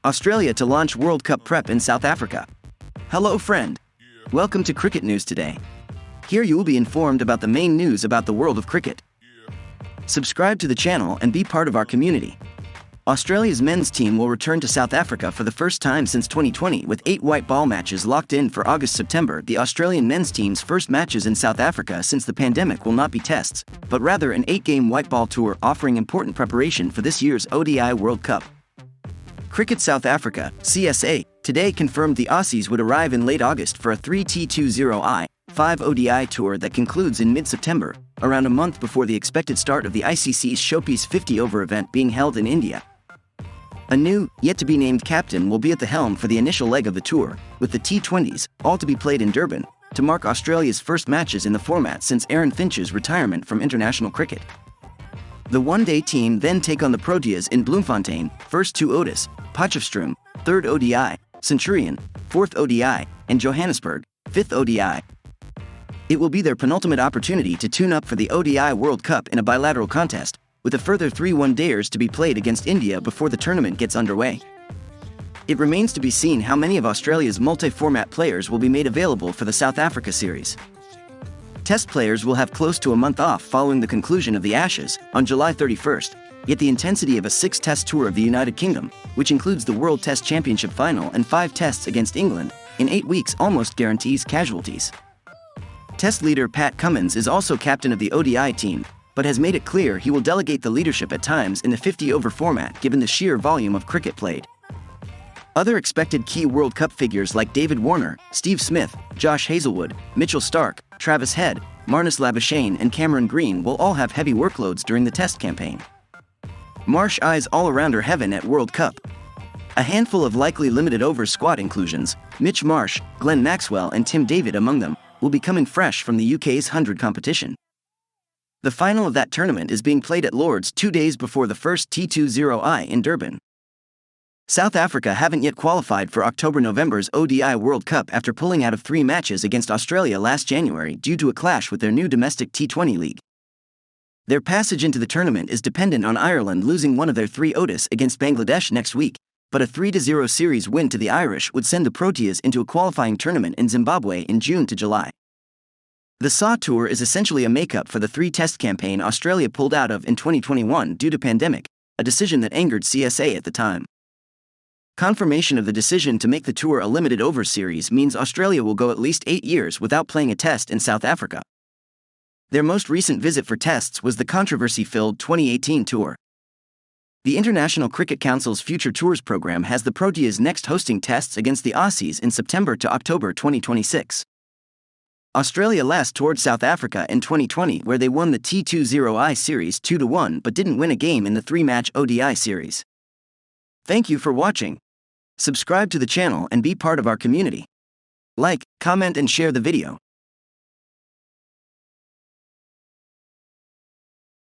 Australia to launch World Cup prep in South Africa. Hello friend. Welcome to Cricket News today. Here you will be informed about the main news about the world of cricket. Subscribe to the channel and be part of our community. Australia's men's team will return to South Africa for the first time since 2020 with 8 white ball matches locked in for August-September. The Australian men's team's first matches in South Africa since the pandemic will not be tests, but rather an 8-game white ball tour offering important preparation for this year's ODI World Cup. Cricket South Africa, CSA, today confirmed the Aussies would arrive in late August for a 3T20I, 5 ODI tour that concludes in mid-September, around a month before the expected start of the ICC's Showpiece 50 Over event being held in India. A new, yet-to-be-named captain will be at the helm for the initial leg of the tour, with the T20s, all to be played in Durban, to mark Australia's first matches in the format since Aaron Finch's retirement from international cricket. The one-day team then take on the Proteas in Bloemfontein, first to Otis, Potchefstroom, 3rd ODI, Centurion, 4th ODI, and Johannesburg, 5th ODI. It will be their penultimate opportunity to tune up for the ODI World Cup in a bilateral contest, with a further 3 one-dayers to be played against India before the tournament gets underway. It remains to be seen how many of Australia's multi-format players will be made available for the South Africa series. Test players will have close to a month off following the conclusion of the Ashes on July 31st, yet the intensity of a 6-test tour of the United Kingdom, which includes the World Test Championship final and 5 tests against England, in 8 weeks almost guarantees casualties. Test leader Pat Cummins is also captain of the ODI team, but has made it clear he will delegate the leadership at times in the 50-over format given the sheer volume of cricket played. Other expected key World Cup figures like David Warner, Steve Smith, Josh Hazlewood, Mitchell Starc, Travis Head, Marnus Labuschagne and Cameron Green will all have heavy workloads during the test campaign. Marsh eyes all-rounder heaven at World Cup. A handful of likely limited-over squad inclusions, Mitch Marsh, Glenn Maxwell and Tim David among them, will be coming fresh from the UK's 100 competition. The final of that tournament is being played at Lord's 2 days before the first T20I in Durban. South Africa haven't yet qualified for October-November's ODI World Cup after pulling out of 3 matches against Australia last January due to a clash with their new domestic T20 league. Their passage into the tournament is dependent on Ireland losing one of their 3 ODIs against Bangladesh next week, but a 3-0 series win to the Irish would send the Proteas into a qualifying tournament in Zimbabwe in June to July. The SAW Tour is essentially a makeup for the 3-test campaign Australia pulled out of in 2021 due to pandemic, a decision that angered CSA at the time. Confirmation of the decision to make the tour a limited-over series means Australia will go at least 8 years without playing a test in South Africa. Their most recent visit for tests was the controversy-filled 2018 tour. The International Cricket Council's Future Tours program has the Proteas next hosting tests against the Aussies in September to October 2026. Australia last toured South Africa in 2020 where they won the T20I series 2-1 but didn't win a game in the 3-match ODI series. Thank you for watching. Subscribe to the channel and be part of our community. Like, comment and share the video.